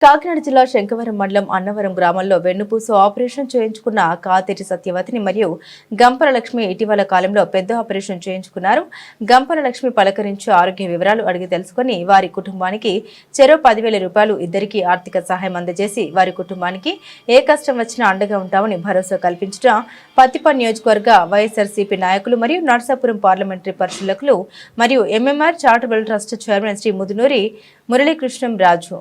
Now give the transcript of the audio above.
కాకినాడ జిల్లా శంకవరం మండలం అన్నవరం గ్రామంలో వెన్నుపూసు ఆపరేషన్ చేయించుకున్న కాతేటి సత్యవతిని మరియు గంపల లక్ష్మి ఇటీవల కాలంలో పెద్ద ఆపరేషన్ చేయించుకున్నారు. గంపల లక్ష్మి పలకరించి ఆరోగ్య వివరాలు అడిగి తెలుసుకుని వారి కుటుంబానికి చెరో 10,000 రూపాయలు ఇద్దరికి ఆర్థిక సహాయం అందజేసి వారి కుటుంబానికి ఏ కష్టం వచ్చినా అండగా ఉంటామని భరోసా కల్పించడం పత్తిపాడు నియోజకవర్గ వైఎస్ఆర్సీపీ నాయకులు మరియు నర్సాపురం పార్లమెంటరీ పరిశీలకులు మరియు MMR charitable trust chairman Shri Mudunuri Muralikrishnam రాజు.